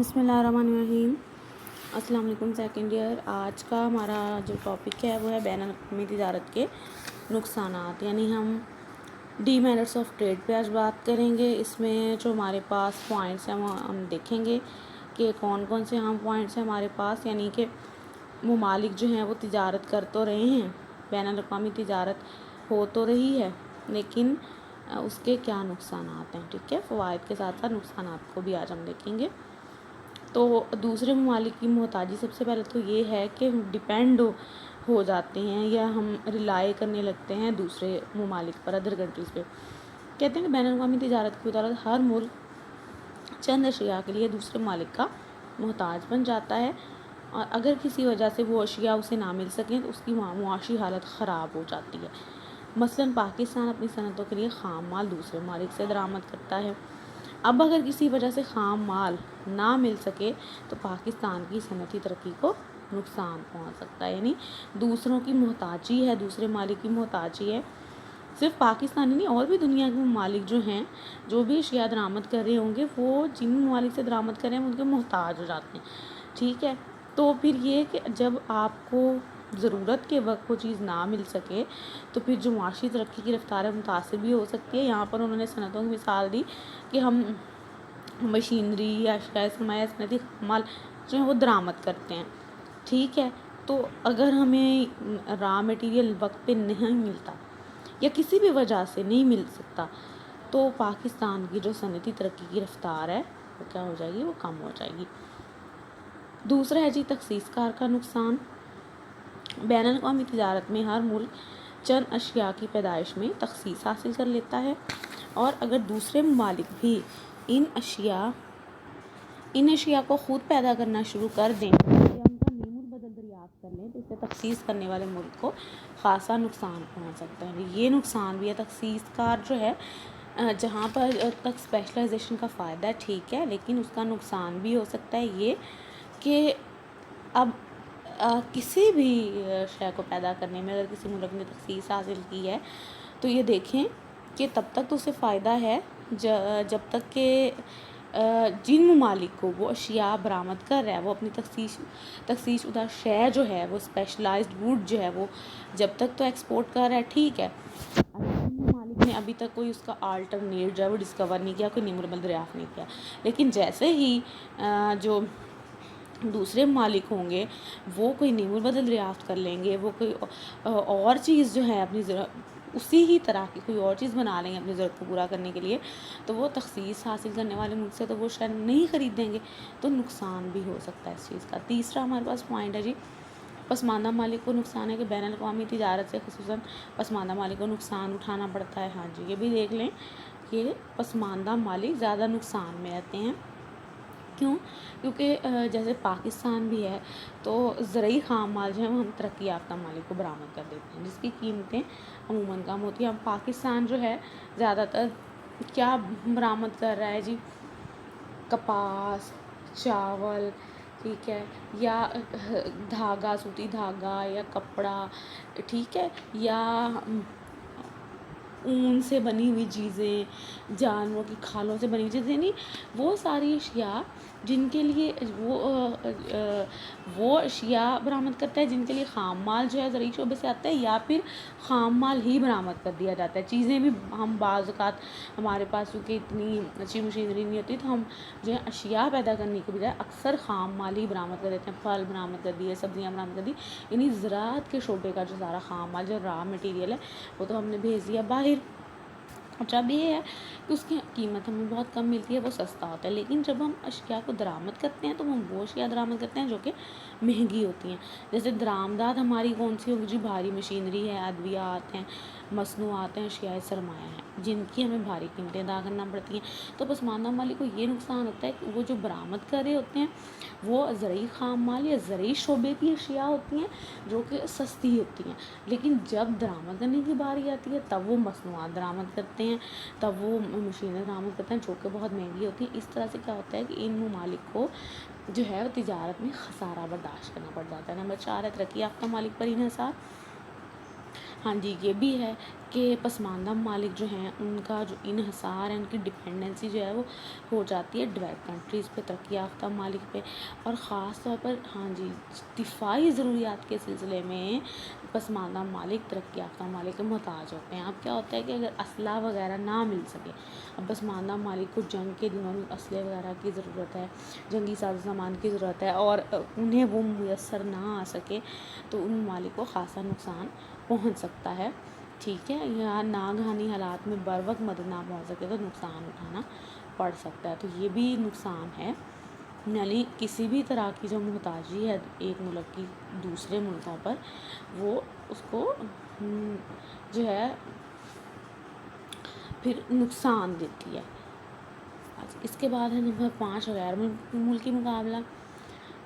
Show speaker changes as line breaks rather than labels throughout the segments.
بسم اللہ الرحمن الرحیم۔ السلام علیکم سیکنڈ ایئر۔ آج کا ہمارا جو ٹاپک ہے وہ ہے بین الاقوامی تجارت کے نقصانات، یعنی ہم ڈی میرٹس آف ٹریڈ پہ آج بات کریں گے۔ اس میں جو ہمارے پاس پوائنٹس ہیں وہ ہم دیکھیں گے کہ کون کون سے اہم پوائنٹس ہیں ہمارے پاس، یعنی کہ ممالک جو ہیں وہ تجارت کر تو رہے ہیں، بین الاقوامی تجارت ہو تو رہی ہے، لیکن اس کے کیا نقصانات ہیں، ٹھیک ہے۔ فوائد کے ساتھ ساتھ نقصانات کو بھی آج ہم دیکھیں گے۔ تو دوسرے ممالک کی محتاجی سب سے پہلے تو یہ ہے کہ ڈیپینڈ ہو جاتے ہیں یا ہم ریلائی کرنے لگتے ہیں دوسرے ممالک پر، ادر کنٹریز پہ۔ کہتے ہیں کہ بین الاقوامی تجارت کی بدولت ہر ملک چند اشیاء کے لیے دوسرے ممالک کا محتاج بن جاتا ہے، اور اگر کسی وجہ سے وہ اشیاء اسے نہ مل سکیں تو اس کی معاشی حالت خراب ہو جاتی ہے۔ مثلاً پاکستان اپنی صنعتوں کے لیے خام مال دوسرے ممالک سے درآمد کرتا ہے۔ اب اگر کسی وجہ سے خام مال نہ مل سکے تو پاکستان کی صنعتی ترقی کو نقصان پہنچ سکتا ہے، یعنی دوسروں کی محتاجی ہے، دوسرے ممالک کی محتاجی ہے۔ صرف پاکستان ہی نہیں، اور بھی دنیا کے ممالک جو ہیں، جو بھی اشیاء درآمد کر رہے ہوں گے، وہ جن ممالک سے درآمد کر رہے ہیں ان کے محتاج ہو جاتے ہیں، ٹھیک ہے۔ تو پھر یہ کہ جب آپ کو ضرورت کے وقت وہ چیز نہ مل سکے تو پھر جو معاشی ترقی کی رفتار ہے متاثر بھی ہو سکتی ہے۔ یہاں پر انہوں نے صنعتوں کی مثال دی کہ ہم مشینری یا اشیاء سرمایہ صنعتی مال جو ہے وہ درآمد کرتے ہیں، ٹھیک ہے۔ تو اگر ہمیں را میٹیریل وقت پہ نہیں ملتا یا کسی بھی وجہ سے نہیں مل سکتا تو پاکستان کی جو صنعتی ترقی کی رفتار ہے وہ کیا ہو جائے گی، وہ کم ہو جائے گی۔ دوسرا ہے جی تخصیص کار کا نقصان۔ بین الاقوامی تجارت میں ہر ملک چند اشیاء کی پیدائش میں تخصیص حاصل کر لیتا ہے، اور اگر دوسرے ممالک بھی ان اشیاء کو خود پیدا کرنا شروع کر دیں یا ان کا نیم البدل دریافت کر لیں تو اس سے تخصیص کرنے والے ملک کو خاصا نقصان پہنچ سکتا ہے۔ یہ نقصان بھی ہے۔ تخصیص کار جو ہے جہاں پر تک اسپیشلائزیشن کا فائدہ ہے، ٹھیک ہے، لیکن اس کا نقصان بھی ہو سکتا ہے یہ کہ اب کسی بھی شے کو پیدا کرنے میں اگر کسی ملک نے تخصیص حاصل کی ہے تو یہ دیکھیں کہ تب تک تو اسے فائدہ ہے جب تک کہ جن ممالک کو وہ اشیاء برآمد کر رہا ہے وہ اپنی تخصیص شدہ شے جو ہے وہ اسپیشلائزڈ ووڈ جو ہے وہ جب تک تو ایکسپورٹ کر رہا ہے، ٹھیک ہے۔ جن ممالک نے ابھی تک کوئی اس کا آلٹرنیٹ جو ہے وہ ڈسکور نہیں کیا، کوئی نیم البدل دریافت نہیں کیا، لیکن جیسے ہی جو دوسرے ممالک ہوں گے وہ کوئی نیم البدل دریافت کر لیں گے، وہ کوئی اور چیز جو ہے اپنی اسی ہی طرح کی کوئی اور چیز بنا لیں گے اپنی ضرورت کو پورا کرنے کے لیے، تو وہ تخصیص حاصل کرنے والے ملک سے تو وہ شاید نہیں خریدیں گے، تو نقصان بھی ہو سکتا ہے اس چیز کا۔ تیسرا ہمارے پاس پوائنٹ ہے جی پسماندہ ممالک کو نقصان ہے کہ بین الاقوامی تجارت سے خصوصاً پسماندہ ممالک کو نقصان اٹھانا پڑتا ہے۔ ہاں جی، یہ بھی دیکھ لیں کہ پسماندہ ممالک زیادہ نقصان میں رہتے ہیں۔ کیوں؟ کیونکہ جیسے پاکستان بھی ہے تو زرعی خام مال جو ہے وہ ہم ترقی یافتہ ممالک کو برآمد کر دیتے ہیں جس کی قیمتیں عموماً کم ہوتی ہیں۔ ہم پاکستان جو ہے زیادہ تر کیا برآمد کر رہا ہے جی؟ کپاس، چاول، ٹھیک ہے، یا دھاگا، سوتی دھاگا یا کپڑا، ٹھیک ہے، یا اون سے بنی ہوئی چیزیں، جانوروں کی کھالوں سے بنی ہوئی چیزیں، یعنی وہ ساری اشیاء جن کے لیے وہ اشیاء برآمد کرتا ہے جن کے لیے خام مال جو ہے زرعی شعبے سے آتا ہے، یا پھر خام مال ہی برآمد کر دیا جاتا ہے۔ چیزیں بھی ہم بعض اوقات ہمارے پاس کیونکہ اتنی اچھی مشینری نہیں ہوتی تو ہم جو ہے اشیاء پیدا کرنے کے بجائے اکثر خام مال ہی برآمد کر دیتے ہیں۔ پھل برآمد کر دیے، سبزیاں برآمد کر دی، یعنی زراعت کے شعبے کا جو سارا خام مال جو را مٹیریل ہے وہ تو ہم نے بھیج دیا باہر۔ جب یہ ہے کہ اس کی قیمت ہمیں بہت کم ملتی ہے، وہ سستا ہوتا ہے، لیکن جب ہم اشیاء کو درآمد کرتے ہیں تو ہم وہ اشیاء درآمد کرتے ہیں جو کہ مہنگی ہوتی ہیں۔ جیسے درآمدات ہماری کون سی ہوگی جی؟ بھاری مشینری ہے، ادویات ہیں، مصنوعات ہیں، اشیاء سرمایہ ہیں جن کی ہمیں بھاری قیمتیں ادا کرنا پڑتی ہیں۔ تو پسماندہ ممالک کو یہ نقصان ہوتا ہے کہ وہ جو برآمد کر رہے ہوتے ہیں وہ زرعی خام مال یا زرعی شعبے کی اشیاء ہوتی ہیں جو کہ سستی ہوتی ہیں، لیکن جب درآمد کرنے کی باری آتی ہے تب وہ مصنوعات درآمد کرتے ہیں، تب وہ مشینیں درآمد کرتے ہیں جو کہ بہت مہنگی ہوتی ہیں۔ اس طرح سے کیا ہوتا ہے کہ ان ممالک کو جو ہے تجارت میں خسارہ برداشت کرنا پڑ جاتا ہے۔ نمبر 4 ہے ترقی یافتہ ممالک پر انحصار۔ ہاں جی، یہ بھی ہے کہ پسماندہ ممالک جو ہیں ان کا جو انحصار ہے، ان کی ڈپینڈنسی جو ہے وہ ہو جاتی ہے ڈیولپ کنٹریز پہ، ترقی یافتہ ممالک پہ، اور خاص طور پر ہاں جی دفاعی ضروریات کے سلسلے میں پسماندہ ممالک ترقی یافتہ ممالک کے محتاج ہوتے ہیں۔ اب کیا ہوتا ہے کہ اگر اسلحہ وغیرہ نہ مل سکے، اب پسماندہ ممالک کو جنگ کے دنوں میں اسلحے وغیرہ کی ضرورت ہے، جنگی ساز و سامان کی ضرورت ہے، اور انہیں وہ میسر نہ آ سکے تو ان ممالک کو خاصا نقصان پہنچ سکتا ہے، ٹھیک ہے، یا ناگہانی حالات میں بر وقت مدد نہ پہنچ سکے تو نقصان اٹھانا پڑ سکتا ہے، تو یہ بھی نقصان ہے۔ یعنی کسی بھی طرح کی جو محتاجی ہے ایک ملک کی دوسرے ملکوں پر، وہ اس کو جو ہے پھر نقصان دیتی ہے۔ اس کے بعد ہے نمبر 5 غیر ملکی مقابلہ۔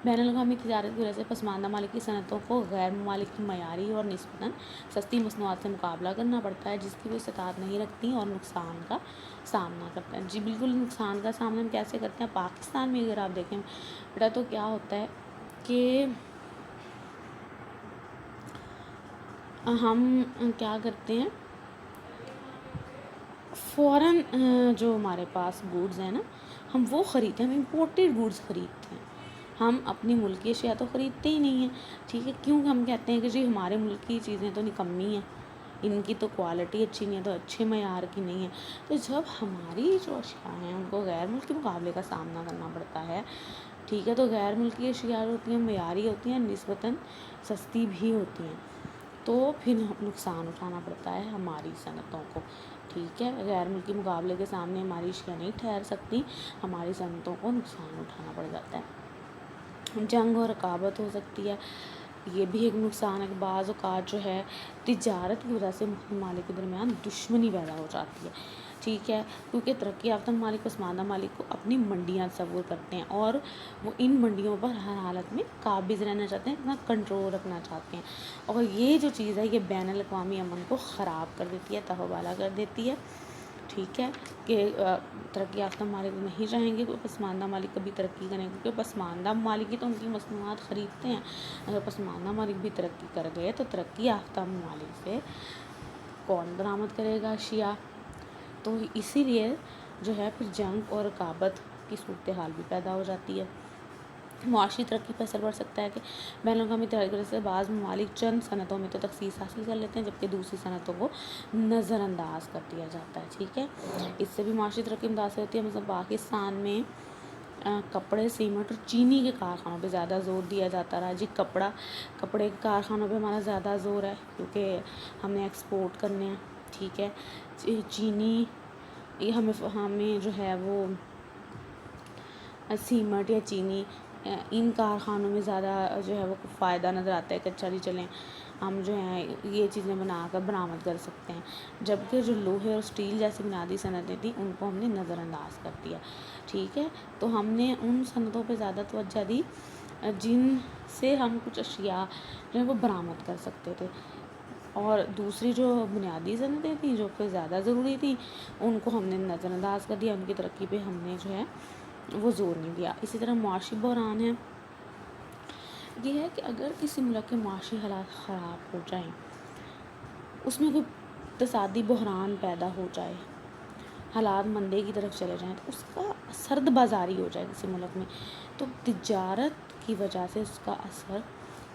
بین الاقوامی تجارت کی وجہ سے پسماندہ ممالک کی صنعتوں کو غیر ممالک کی معیاری اور نسبتاً سستی مصنوعات سے مقابلہ کرنا پڑتا ہے، جس کی وہ استطاعت نہیں رکھتی اور نقصان کا سامنا کرتے ہیں۔ جی بالکل، نقصان کا سامنا ہم کیسے کرتے ہیں؟ پاکستان میں اگر آپ دیکھیں بیٹا تو کیا ہوتا ہے کہ ہم کیا کرتے ہیں، فوراً جو ہمارے پاس گوڈز ہیں نا، ہم وہ خریدتے ہیں، ہم امپورٹیڈ گوڈز خریدتے ہیں، ہم اپنی ملک کی اشیاء تو خریدتے ہی نہیں ہیں، ٹھیک ہے، کیوں ہم کہتے ہیں کہ جی ہمارے ملک کی چیزیں تو نکمی ہیں، ان کی تو کوالٹی اچھی نہیں ہے، تو اچھے معیار کی نہیں ہے۔ تو جب ہماری جو اشیاء ہیں ان کو غیر ملکی مقابلے کا سامنا کرنا پڑتا ہے، ٹھیک ہے، تو غیر ملکی اشیاء ہوتی ہیں معیاری ہوتی ہیں، نسبتاً سستی بھی ہوتی ہیں، تو پھر نقصان اٹھانا پڑتا ہے ہماری صنعتوں کو، ٹھیک ہے، غیر ملکی مقابلے کے سامنے ہماری اشیاء نہیں ٹھہر سکتی، ہماری صنعتوں کو نقصان اٹھانا پڑ جاتا ہے۔ جنگ اور رقابت ہو سکتی ہے، یہ بھی ایک نقصان ہے کہ بعض اوقات جو ہے تجارت کی وجہ سے ممالک کے درمیان دشمنی پیدا ہو جاتی ہے، ٹھیک ہے، کیونکہ ترقی یافتہ ممالک پسماندہ ممالک کو اپنی منڈیاں تصور کرتے ہیں اور وہ ان منڈیوں پر ہر حالت میں قابض رہنا چاہتے ہیں، اپنا کنٹرول رکھنا چاہتے ہیں، اور یہ جو چیز ہے یہ بین الاقوامی امن کو خراب کر دیتی ہے، تہوالہ کر دیتی ہے، ٹھیک ہے، کہ ترقی یافتہ ممالک نہیں چاہیں گے کہ پسماندہ ممالک کبھی ترقی کریں، کیونکہ پسماندہ ممالک ہی تو ان کی مصنوعات خریدتے ہیں، اگر پسماندہ ممالک بھی ترقی کر گئے تو ترقی یافتہ ممالک سے کون برآمد کرے گا اشیاء؟ تو اسی لیے جو ہے پھر جنگ اور رقابت کی صورتحال بھی پیدا ہو جاتی ہے۔ معاشی ترقی پر اثر پڑ سکتا ہے کہ بین الاقوامی تجارت کی وجہ سے بعض ممالک چند صنعتوں میں تو تخصیص حاصل کر لیتے ہیں، جبکہ دوسری صنعتوں کو نظر انداز کر دیا جاتا ہے، ٹھیک ہے، اس سے بھی معاشی ترقی متاثر ہوتی ہے۔ مثلا پاکستان میں کپڑے، سیمنٹ اور چینی کے کارخانوں پہ زیادہ زور دیا جاتا رہا، جی کپڑے کے کارخانوں پہ ہمارا زیادہ زور ہے کیونکہ ہم نے ایکسپورٹ کرنے ہیں، ٹھیک ہے، چینی یہ ہمیں جو ہے وہ سیمنٹ یا چینی ان کارخانوں میں زیادہ جو ہے وہ فائدہ نظر آتا ہے کہ اچھا جی چلیں ہم جو ہیں یہ چیزیں بنا کر برآمد کر سکتے ہیں، جبکہ جو لوہے اور اسٹیل جیسی بنیادی صنعتیں تھیں ان کو ہم نے نظر انداز کر دیا، ٹھیک ہے، تو ہم نے ان صنعتوں پہ زیادہ توجہ دی جن سے ہم کچھ اشیاء جو ہیں وہ برآمد کر سکتے تھے، اور دوسری جو بنیادی صنعتیں تھیں جو کہ زیادہ ضروری تھیں ان کو ہم نے نظر انداز کر دیا، ان کی ترقی پہ ہم نے جو ہے وہ زور نہیں دیا۔ اسی طرح معاشی بحران ہے، یہ ہے کہ اگر کسی ملک کے معاشی حالات خراب ہو جائیں، اس میں کوئی اقتصادی بحران پیدا ہو جائے، حالات مندے کی طرف چلے جائیں، تو اس کا سرد بازاری ہو جائے کسی ملک میں، تو تجارت کی وجہ سے اس کا اثر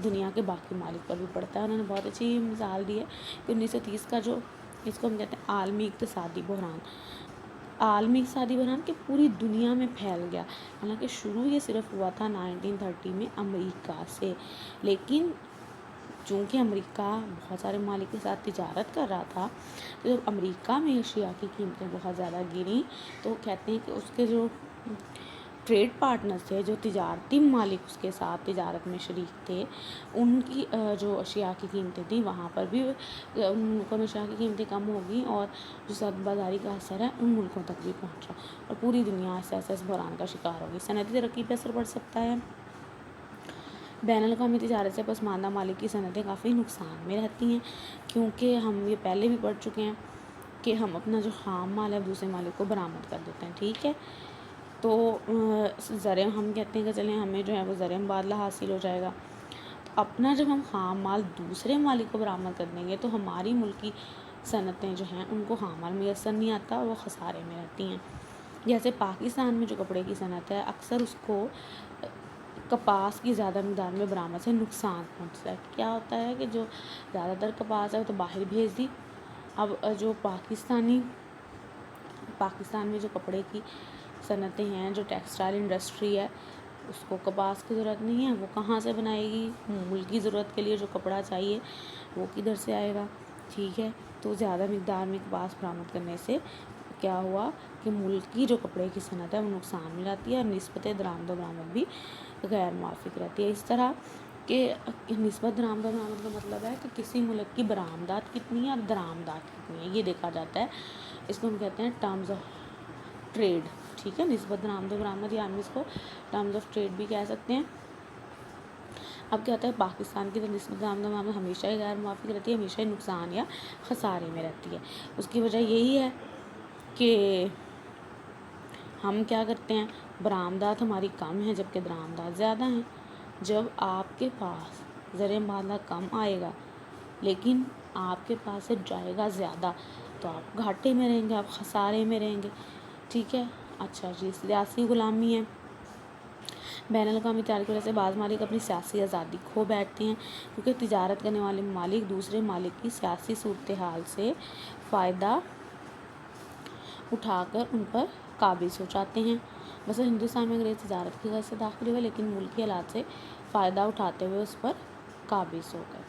دنیا کے باقی ممالک پر بھی پڑتا ہے۔ انہوں نے بہت اچھی مثال دی ہے کہ 1930 کا جو اس کو ہم کہتے ہیں عالمی اقتصادی بحران کہ پوری دنیا میں پھیل گیا، حالانکہ شروع یہ صرف ہوا تھا 1930 میں امریکہ سے، لیکن چونکہ امریکہ بہت سارے ممالک کے ساتھ تجارت کر رہا تھا، تو جب امریکہ میں اشیاء کی قیمتیں بہت زیادہ گریں تو کہتے ہیں کہ اس کے جو ٹریڈ پارٹنرز تھے، جو تجارتی ممالک اس کے ساتھ تجارت میں شریک تھے، ان کی جو اشیاء کی قیمتیں تھیں وہاں پر بھی ان ملکوں میں اشیاء کی قیمتیں کم ہو گئیں، اور جو سرد بازاری کا اثر ہے ان ملکوں تک بھی پہنچا اور پوری دنیا ایسے اس بحران کا شکار ہوگی۔ صنعتی ترقی پہ اثر پڑ سکتا ہے۔ بین الاقوامی تجارت سے پسماندہ ممالک کی صنعتیں کافی نقصان میں رہتی ہیں، کیونکہ ہم یہ پہلے بھی پڑھ چکے ہیں کہ ہم اپنا جو خام مال ہے دوسرے مالک کو برآمد کر دیتے ہیں، ٹھیک ہے، تو ہم کہتے ہیں کہ چلیں ہمیں جو ہے وہ زر مبادلہ حاصل ہو جائے گا، اپنا جب ہم خام مال دوسرے مالک کو برآمد کر دیں گے تو ہماری ملکی صنعتیں جو ہیں ان کو خام مال میسر نہیں آتا اور وہ خسارے میں رہتی ہیں. جیسے پاکستان میں جو کپڑے کی صنعت ہے اکثر اس کو کپاس کی زیادہ مقدار میں برآمد سے نقصان پہنچتا ہے. کیا ہوتا ہے کہ جو زیادہ تر کپاس ہے وہ تو باہر بھیج دی. اب جو پاکستان میں جو کپڑے کی صنعتیں ہیں، جو ٹیکسٹائل انڈسٹری ہے، اس کو کپاس کی ضرورت نہیں ہے، وہ کہاں سے بنائے گی؟ ملکی ضرورت کے لیے جو کپڑا چاہیے وہ کدھر سے آئے گا؟ ٹھیک ہے، تو زیادہ مقدار میں کپاس برآمد کرنے سے کیا ہوا کہ ملک کی جو کپڑے کی صنعت ہے وہ نقصان میں جاتی ہے اور نسبت درآمد و برآمد بھی غیر موافق رہتی ہے. اس طرح کہ نسبت درآمد و برآمد کا مطلب ہے کہ کسی ملک کی برآمدات کتنی ہے اور درآمدات کتنی ہے، یہ دیکھا جاتا ہے. اس کو ہم کہتے ہیں ٹرمز آف ٹریڈ. ٹھیک ہے، نسبت درآمد و برآمد یا ہم اس کو ٹرمز آف ٹریڈ بھی کہہ سکتے ہیں. اب کیا ہوتا ہے، پاکستان کی تو نسبت درآمد و برآمد ہمیشہ ہی غیر موافق رہتی ہے، ہمیشہ ہی نقصان یا خسارے میں رہتی ہے. اس کی وجہ یہی ہے کہ ہم کیا کرتے ہیں، برآمدات ہماری کم ہیں جبکہ درآمدات زیادہ ہیں. جب آپ کے پاس زر مبادلہ کم آئے گا لیکن آپ کے پاس سے جائے گا زیادہ تو آپ گھاٹے میں رہیں گے، آپ خسارے میں رہیں گے. ٹھیک ہے، اچھا جی، سیاسی غلامی ہے. بین الاقوامی تجارت کی وجہ سے بعض مالک اپنی سیاسی آزادی کھو بیٹھتے ہیں کیونکہ تجارت کرنے والے ممالک دوسرے مالک کی سیاسی صورتحال سے فائدہ اٹھا کر ان پر قابض ہو جاتے ہیں. مثلا ہندوستان میں انگریز تجارت کی غرض سے داخل ہوئے لیکن ملکی حالات سے فائدہ اٹھاتے ہوئے اس پر قابض ہو گئے.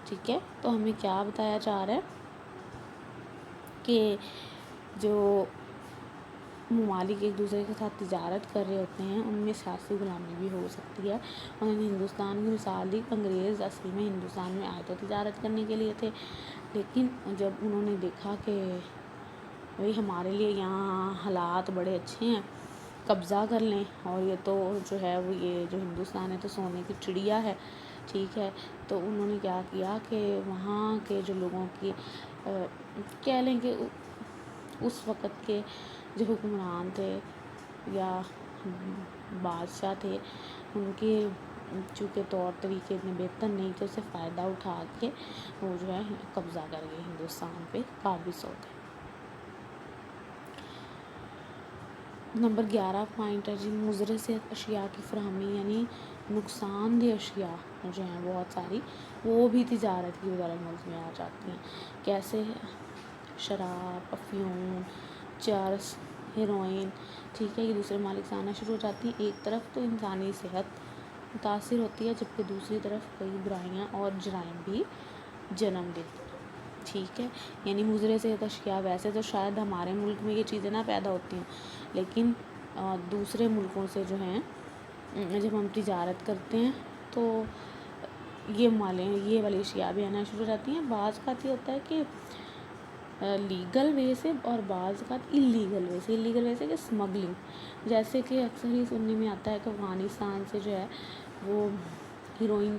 ٹھیک ہے، تو ہمیں کیا بتایا جا رہا ہے کہ جو ممالک ایک دوسرے کے ساتھ تجارت کر رہے ہوتے ہیں ان میں سیاسی غلامی بھی ہو سکتی ہے. انہوں نے ہندوستان کی مثال دی. انگریز اصل میں ہندوستان میں آئے تو تجارت کرنے کے لیے تھے، لیکن جب انہوں نے دیکھا کہ بھئی ہمارے لیے یہاں حالات بڑے اچھے ہیں، قبضہ کر لیں، اور یہ تو جو ہے وہ یہ جو ہندوستان ہے تو سونے کی چڑیا ہے. ٹھیک ہے، تو انہوں نے کیا کیا کہ وہاں کے جو لوگوں کی کہہ لیں کہ اس وقت کے جو حکمران تھے یا بادشاہ تھے ان کے چونکہ طور طریقے اتنے بہتر نہیں تھے، اسے فائدہ اٹھا کے وہ جو ہے قبضہ کر گئے، ہندوستان پہ قابض ہو گئے. نمبر 11 پوائنٹ ہے جی، مضر صحت اشیاء کی فراہمی، یعنی نقصان دہ اشیاء جو ہیں بہت ساری وہ بھی تجارت کی بدولت ملک میں آ جاتی ہیں. کیسے؟ شراب، افیون، چرس، ہیروئن. ٹھیک ہے، یہ دوسرے مالک سے آنا شروع ہو جاتی ہیں. ایک طرف تو انسانی صحت متاثر ہوتی ہے جبکہ دوسری طرف کئی برائیاں اور جرائم بھی جنم دیتی ہیں. ٹھیک ہے، یعنی مضر صحت اشیاء ویسے تو شاید ہمارے ملک میں یہ چیزیں نہ پیدا ہوتی ہیں، لیکن دوسرے ملکوں سے جو ہیں جب ہم تجارت کرتے ہیں تو یہ والی اشیاء بھی آنا شروع ہو جاتی ہیں. بعض اوقات یہ ہوتا ہے کہ لیگل وے سے اور بعض اوقات اللیگل وے سے کہ اسمگلنگ. جیسے کہ اکثر ہی سننے میں آتا ہے کہ افغانستان سے جو ہے وہ ہیروئن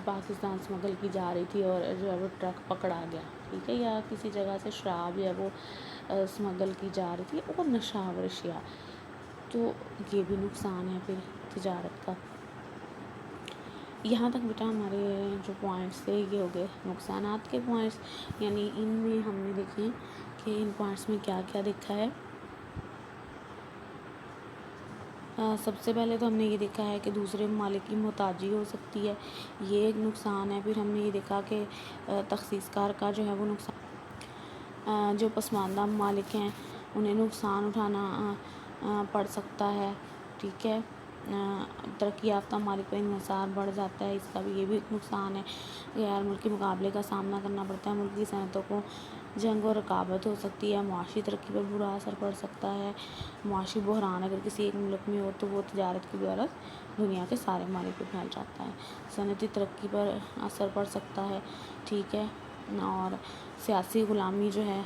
پاکستان اسمگل کی جا رہی تھی اور جو ہے وہ ٹرک پکڑا گیا. ٹھیک ہے، یا کسی جگہ سے شراب جو ہے وہ اسمگل کی جا رہی تھی اور نشہ آور اشیاء، تو یہ بھی نقصان ہے پھر تجارت کا. یہاں تک بیٹا ہمارے جو پوائنٹس تھے یہ ہو گئے نقصانات کے پوائنٹس، یعنی ان میں ہم نے دیکھیں کہ ان پوائنٹس میں کیا کیا دیکھا ہے. سب سے پہلے تو ہم نے یہ دیکھا ہے کہ دوسرے ممالک کی محتاجی ہو سکتی ہے، یہ ایک نقصان ہے. پھر ہم نے یہ دیکھا کہ تخصیص کار کا جو ہے وہ نقصان، جو پسماندہ ممالک ہیں انہیں نقصان اٹھانا پڑ سکتا ہے. ٹھیک ہے، ترقی یافتہ ممالک پر انحصار بڑھ جاتا ہے، اس کا بھی یہ بھی ایک نقصان ہے. غیر ملکی مقابلے کا سامنا کرنا پڑتا ہے، ملکی صنعتوں کو جنگ اور رکاوٹ ہو سکتی ہے. معاشی ترقی پر برا اثر پڑ سکتا ہے. معاشی بحران اگر کسی ایک ملک میں ہو تو وہ تجارت کی بدولت دنیا کے سارے ممالک پہ پھیل جاتا ہے. صنعتی ترقی پر اثر پڑ سکتا ہے. ٹھیک ہے، اور سیاسی غلامی جو ہے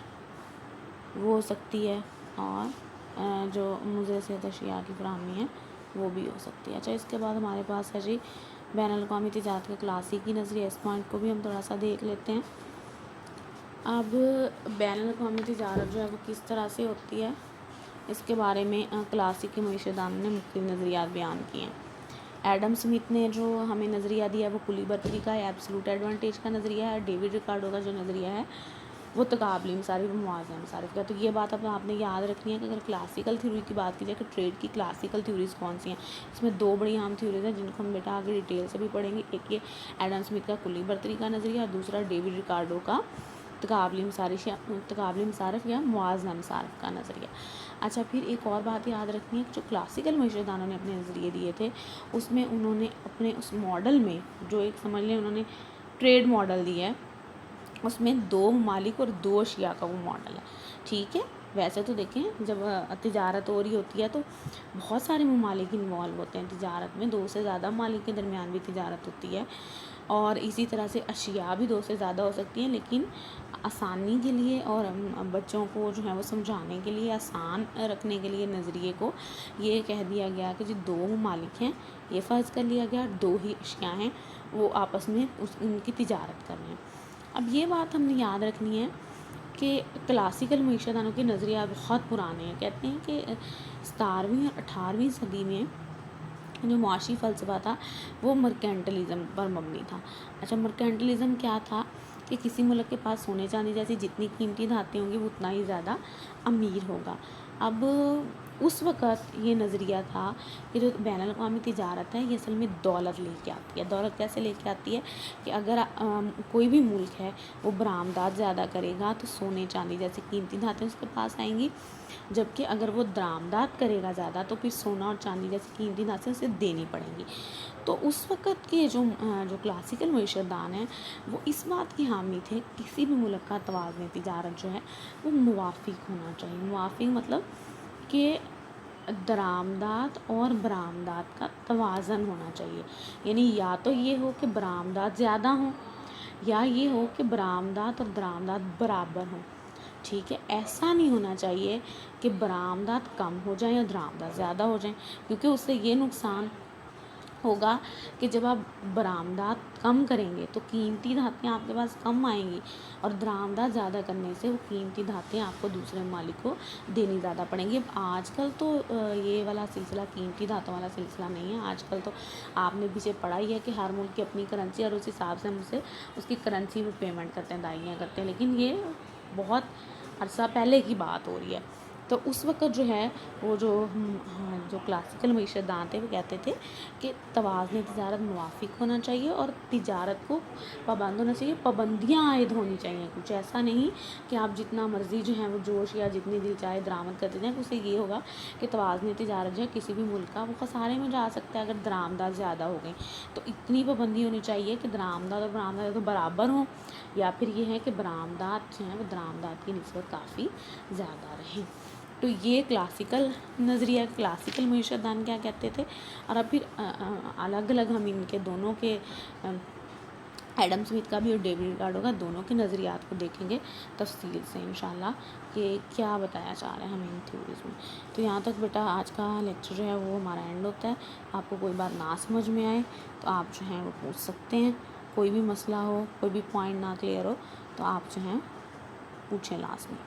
وہ ہو سکتی ہے، اور جو مضر صحت اشیاء کی فراہمی ہے وہ بھی ہو سکتی ہے. اچھا، اس کے بعد ہمارے پاس ہے جی بین الاقوامی تجارت کا کلاسیکی نظریہ. اس پوائنٹ کو بھی ہم تھوڑا سا دیکھ لیتے ہیں. اب بین الاقوامی تجارت جو ہے وہ کس طرح سے ہوتی ہے اس کے بارے میں کلاسیکی معیشت دانوں نے مختلف نظریات بیان کیے ہیں. ایڈم سمتھ نے جو ہمیں نظریہ دیا وہ کلی برتری کا ایبسلوٹ ایڈوانٹیج کا نظریہ ہے. ڈیوڈ ریکارڈو کا جو نظریہ ہے وہ تقابلی مصارف و موازنہ مصارف کا. تو یہ بات اب آپ نے یاد رکھنی ہے کہ اگر کلاسیکل تھیوری کی بات کی جائے کہ ٹریڈ کی کلاسیکل تھیوریز کون سی ہیں، اس میں 2 بڑی عام تھیوریز ہیں جن کو ہم بیٹا آگے ڈیٹیل سے بھی پڑھیں گے. ایک یہ ایڈم سمتھ کا کلی برتری کا نظریہ اور دوسرا ڈیوڈ ریکارڈو کا تقابلی مصارف یا موازنہ مصارف کا نظریہ. اچھا، پھر ایک اور بات یاد رکھنی ہے کہ جو کلاسیکل معیشت دانوں نے اپنے نظریے دیے تھے اس میں انہوں نے اپنے اس ماڈل میں جو ایک سمجھ لیں انہوں نے ٹریڈ ماڈل دیا ہے، اس میں 2 ممالک اور 2 اشیاء کا وہ ماڈل ہے. ٹھیک ہے، ویسے تو دیکھیں جب تجارت ہو رہی ہوتی ہے تو بہت سارے ممالک انوالو ہوتے ہیں تجارت میں، 2 سے زیادہ ممالک کے درمیان بھی تجارت ہوتی ہے، اور اسی طرح سے اشیاء بھی 2 سے زیادہ ہو سکتی ہیں. لیکن آسانی کے لیے اور بچوں کو جو ہے وہ سمجھانے کے لیے، آسان رکھنے کے لیے نظریے کو یہ کہہ دیا گیا کہ جو 2 ممالک ہیں یہ فرض کر لیا گیا، 2 ہی اشیاء ہیں وہ آپس میں ان کی تجارت کر رہے ہیں. اب یہ بات ہم نے یاد رکھنی ہے کہ کلاسیکل معیشت دانوں کے نظریہ بہت پرانے ہیں. کہتے ہیں کہ 17ویں اور 18ویں صدی میں جو معاشی فلسفہ تھا وہ مرکینٹلزم پر مبنی تھا. اچھا، مرکینٹلزم کیا تھا کہ کسی ملک کے پاس سونے چاندی جیسی جتنی قیمتی دھاتیں ہوں گی وہ اتنا ہی زیادہ امیر ہوگا. اب اس وقت یہ نظریہ تھا کہ جو بین الاقوامی تجارت ہے یہ اصل میں دولت لے کے آتی ہے. دولت کیسے لے کے آتی ہے کہ اگر کوئی بھی ملک ہے وہ برآمدات زیادہ کرے گا تو سونے چاندی جیسی قیمتی دھاتیں اس کے پاس آئیں گی، جبکہ اگر وہ درآمدات کرے گا زیادہ تو پھر سونا اور چاندی جیسی قیمتی دھاتیں اسے دینی پڑیں گی. تو اس وقت کے جو کلاسیکل معیشت دان ہیں وہ اس بات کی حامی تھے کسی بھی ملک کا توازن تجارت جو ہے وہ موافق ہونا چاہیے. موافق مطلب کہ درآمدات اور برآمدات کا توازن ہونا چاہیے. یعنی یا تو یہ ہو کہ برآمدات زیادہ ہوں یا یہ ہو کہ برآمدات اور درآمدات برابر ہوں. ٹھیک ہے، ایسا نہیں ہونا چاہیے کہ برآمدات کم ہو جائیں اور درآمدات زیادہ ہو جائیں، کیونکہ اس سے یہ نقصان ہوگا کہ جب آپ برآمدات کم کریں گے تو قیمتی دھاتیں آپ کے پاس کم آئیں گی، اور درآمدات زیادہ کرنے سے وہ قیمتی دھاتیں آپ کو دوسرے ممالک کو دینی زیادہ پڑیں گی. اب آج کل تو یہ والا سلسلہ قیمتی دھاتوں والا سلسلہ نہیں ہے. آج کل تو آپ نے پیچھے پڑھا ہی ہے کہ ہر ملک کی اپنی کرنسی اور اس حساب سے ہم اسے اس کی کرنسی میں پیمنٹ کرتے ہیں، ادائیگیاں کرتے ہیں. لیکن یہ بہت عرصہ پہلے کی بات ہو رہی ہے. تو اس وقت جو ہے وہ جو کلاسیکل معیشت دان تھے وہ کہتے تھے کہ توازن تجارت موافق ہونا چاہیے اور تجارت کو پابند ہونا چاہیے، پابندیاں عائد ہونی چاہیے. کچھ ایسا نہیں کہ آپ جتنا مرضی جو ہے وہ جوش یا جتنی دل چاہے درآمد کرتے جائیں. اس سے یہ ہوگا کہ توازن تجارت جو ہے کسی بھی ملک کا وہ خسارے میں جا سکتا ہے اگر درآمدات زیادہ ہو گئیں. تو اتنی پابندی ہونی چاہیے کہ درآمدات اور برآمدات تو برابر ہوں، یا پھر یہ ہے کہ برآمدات جو ہیں وہ درآمدات کی نسبت کافی زیادہ رہیں. تو یہ کلاسیکل نظریہ، کلاسیکل معیشت دان کیا کہتے تھے. اور اب پھر الگ الگ ہم ان کے دونوں کے ایڈم سمتھ کا بھی اور ڈیوڈ ریکارڈو کا دونوں کے نظریات کو دیکھیں گے تفصیل سے انشاءاللہ کہ کیا بتایا جا رہا ہے ہمیں ان تھیوریز میں. تو یہاں تک بیٹا آج کا لیکچر جو ہے وہ ہمارا اینڈ ہوتا ہے. آپ کو کوئی بات نہ سمجھ میں آئے تو آپ جو ہیں وہ پوچھ سکتے ہیں. کوئی بھی مسئلہ ہو، کوئی بھی پوائنٹ نہ کلیئر ہو تو آپ جو ہیں پوچھیں لازمی.